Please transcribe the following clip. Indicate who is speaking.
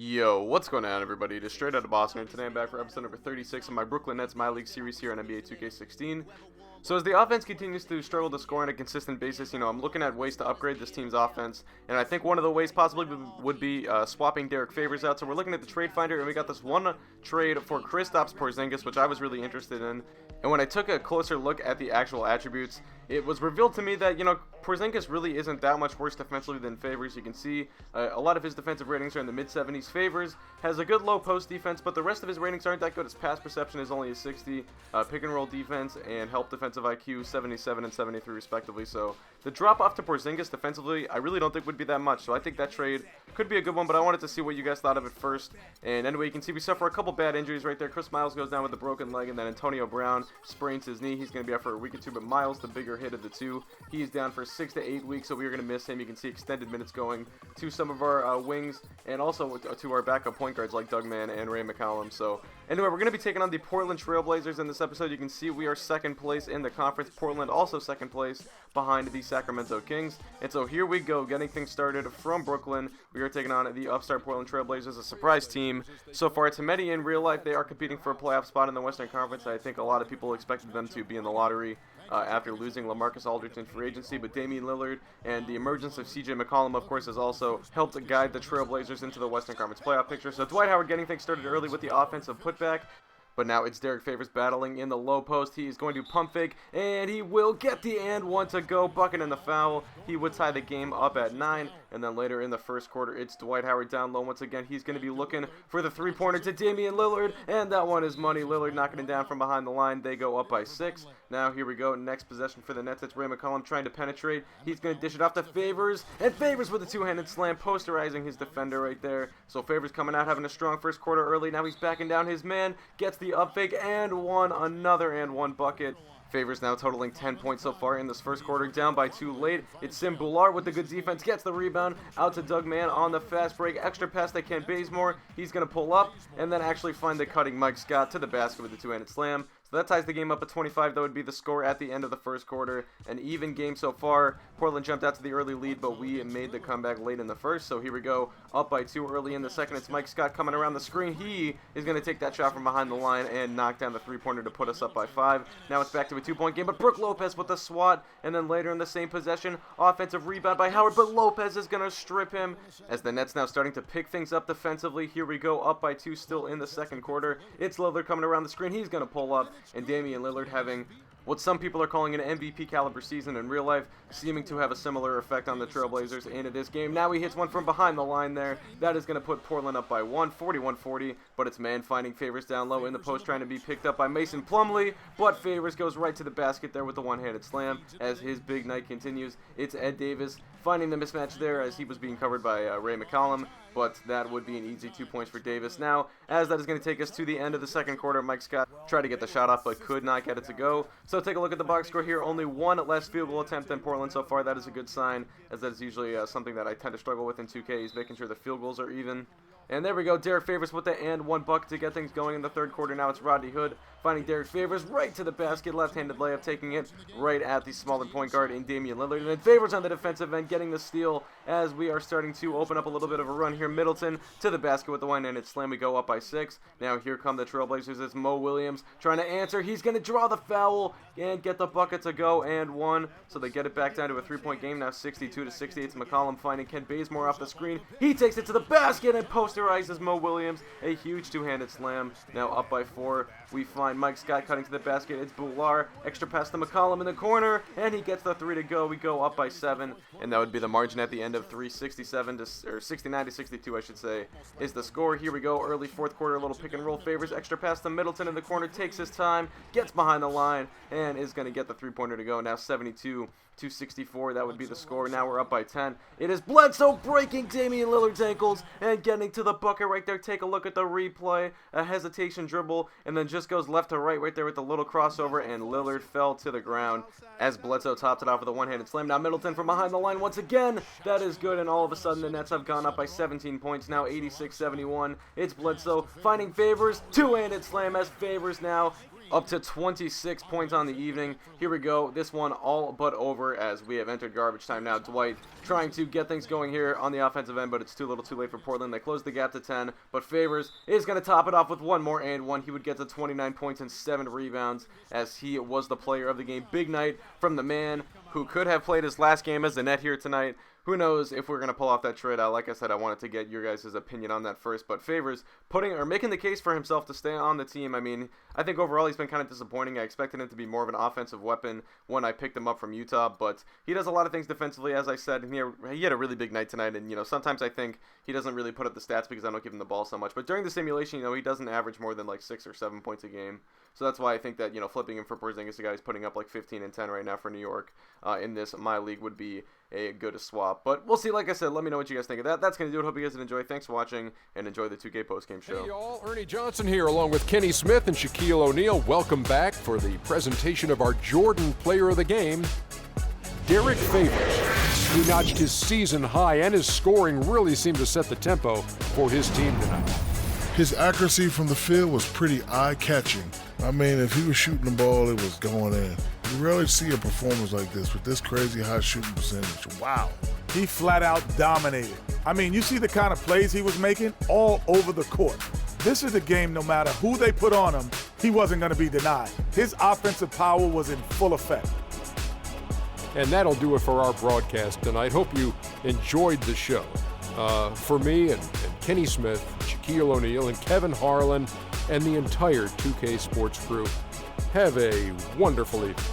Speaker 1: Yo, what's going on, everybody? It is Straight Out of Boston, and today I'm back for episode number 36 of my Brooklyn Nets MyLeague series here on NBA 2K16. So as the offense continues to struggle to score on a consistent basis, I'm looking at ways to upgrade this team's offense, and I think one of the ways possibly would be swapping Derek Favors out. So we're looking at the trade finder, and we got this one trade for Kristaps Porzingis, which I was really interested in. And when I took a closer look at the actual attributes, it was revealed to me that, Porzingis really isn't that much worse defensively than Favors. You can see a lot of his defensive ratings are in the mid-70s. Favors has a good low post defense, but the rest of his ratings aren't that good. His pass perception is only a 60, pick and roll defense, and help defensive IQ 77 and 73 respectively. So the drop off to Porzingis defensively, I really don't think would be that much. So I think that trade could be a good one, but I wanted to see what you guys thought of it first. And anyway, you can see we suffer a couple bad injuries right there. Chris Miles goes down with a broken leg, and then Antonio Brown sprains his knee. He's going to be out for a week or two, but Miles, the bigger hit of the two, he's down for 6 to 8 weeks, so we are going to miss him. You can see extended minutes going to some of our wings, and also to our backup point guards like Doug Mann and Ray McCollum. So anyway, we're going to be taking on the Portland Trailblazers in this episode. You can see we are second place in the conference. Portland also second place behind the Sacramento Kings. And so here we go, getting things started from Brooklyn. We are taking on the upstart Portland Trailblazers, a surprise team. So far, to many in real life, they are competing for a playoff spot in the Western Conference. I think a lot of people expected them to be in the lottery after losing LaMarcus Aldridge in free agency, but Damian Lillard and the emergence of CJ McCollum, of course, has also helped guide the Trailblazers into the Western Conference playoff picture. So Dwight Howard getting things started early with the offensive putback. But now it's Derek Favors battling in the low post. He is going to pump fake, and he will get the and one to go. Bucket in the foul. He would tie the game up at 9. And then later in the first quarter, it's Dwight Howard down low once again. He's going to be looking for the three-pointer to Damian Lillard, and that one is money. Lillard knocking it down from behind the line. They go up by 6. Now here we go. Next possession for the Nets. It's Ray McCollum trying to penetrate. He's going to dish it off to Favors, and Favors with a two-handed slam, posterizing his defender right there. So Favors coming out, having a strong first quarter early. Now he's backing down his man, gets the up fake, and another and one bucket. Favors now totaling 10 points so far in this first quarter, down by 2 late. It's Sim Boular with the good defense, gets the rebound, out to Doug Mann on the fast break, extra pass to Kent Bazemore. He's going to pull up and then actually find the cutting Mike Scott to the basket with the two-handed slam. So that ties the game up at 25. That would be the score at the end of the first quarter. An even game so far. Portland jumped out to the early lead, but we made the comeback late in the first. So here we go, up by 2 early in the second. It's Mike Scott coming around the screen. He is going to take that shot from behind the line and knock down the three-pointer to put us up by 5. Now it's back to a 2-point game, but Brook Lopez with the swat. And then later in the same possession, offensive rebound by Howard, but Lopez is going to strip him. As the Nets now starting to pick things up defensively. Here we go, up by 2 still in the second quarter. It's Lillard coming around the screen. He's going to pull up, and Damian Lillard having what some people are calling an MVP caliber season in real life, seeming to have a similar effect on the Trailblazers into this game. Now he hits one from behind the line there. That is going to put Portland up by 1, 41-40, but it's man finding Favors down low in the post, trying to be picked up by Mason Plumlee, but Favors goes right to the basket there with the one-handed slam. As his big night continues, it's Ed Davis finding the mismatch there as he was being covered by Ray McCollum, but that would be an easy 2 points for Davis. Now, as that is going to take us to the end of the second quarter, Mike Scott tried to get the shot off, but could not get it to go. So take a look at the box score here. Only one less field goal attempt than Portland so far. That is a good sign, as that is usually something that I tend to struggle with in 2K, is making sure the field goals are even. And there we go, Derek Favors with the and one bucket to get things going in the third quarter. Now it's Rodney Hood finding Derek Favors right to the basket, left-handed layup, taking it right at the smaller point guard in Damian Lillard. And then Favors on the defensive end getting the steal as we are starting to open up a little bit of a run here. Middleton to the basket with the one-handed slam. We go up by 6. Now here come the Trailblazers. It's Mo Williams trying to answer. He's going to draw the foul and get the bucket to go, and 1. So they get it back down to a 3-point game now, 62-60. It's McCollum finding Kent Bazemore off the screen. He takes it to the basket and posterizes Mo Williams. A huge two-handed slam. Now up by 4. We find Mike Scott cutting to the basket. It's Boular. Extra pass to McCollum in the corner, and he gets the 3 to go. We go up by 7, and that would be the margin at the end of 69 to 62, I should say, is the score. Here we go, early fourth quarter, a little pick and roll. Favors extra pass to Middleton in the corner, takes his time, gets behind the line, and is going to get the three-pointer to go. Now 72-64, that would be the score. Now we're up by 10. It is Bledsoe breaking Damian Lillard's ankles and getting to the bucket right there. Take a look at the replay. A hesitation dribble, and then just goes left to right there with the little crossover, and Lillard fell to the ground as Bledsoe topped it off with a one-handed slam. Now Middleton from behind the line once again. That is good, and all of a sudden the Nets have gone up by 17 points, now 86-71. It's Bledsoe finding Favors, two-handed slam as Favors now up to 26 points on the evening. Here we go. This one all but over as we have entered garbage time now. Dwight trying to get things going here on the offensive end, but it's too little too late for Portland. They close the gap to 10, but Favors is going to top it off with one more and one. He would get to 29 points and 7 rebounds as he was the player of the game. Big night from the man who could have played his last game as the net here tonight. Who knows if we're going to pull off that trade. Like I said, I wanted to get your guys' opinion on that first. But Favors making the case for himself to stay on the team. I mean, I think overall he's been kind of disappointing. I expected him to be more of an offensive weapon when I picked him up from Utah. But he does a lot of things defensively, as I said. And he had a really big night tonight. And, sometimes I think he doesn't really put up the stats because I don't give him the ball so much. But during the simulation, he doesn't average more than like 6 or 7 points a game. So that's why I think that, flipping him for Porzingis, the guy who's putting up like 15 and 10 right now for New York in this MyLeague would be a good swap. But we'll see. Like I said, let me know what you guys think of that. That's going to do it. Hope you guys enjoy. Thanks for watching, and enjoy the 2K postgame show.
Speaker 2: Hey y'all, Ernie Johnson here along with Kenny Smith and Shaquille O'Neal. Welcome back for the presentation of our Jordan Player of the Game, Derek Favors. He notched his season high, and his scoring really seemed to set the tempo for his team tonight.
Speaker 3: His accuracy from the field was pretty eye-catching. I mean, if he was shooting the ball, it was going in. You rarely see a performance like this with this crazy high shooting percentage. Wow.
Speaker 4: He flat out dominated. I mean, you see the kind of plays he was making all over the court. This is a game, no matter who they put on him, he wasn't going to be denied. His offensive power was in full effect.
Speaker 2: And that'll do it for our broadcast tonight. Hope you enjoyed the show. For me and Kenny Smith, Shaquille O'Neal, and Kevin Harlan, and the entire 2K Sports crew, have a wonderful evening.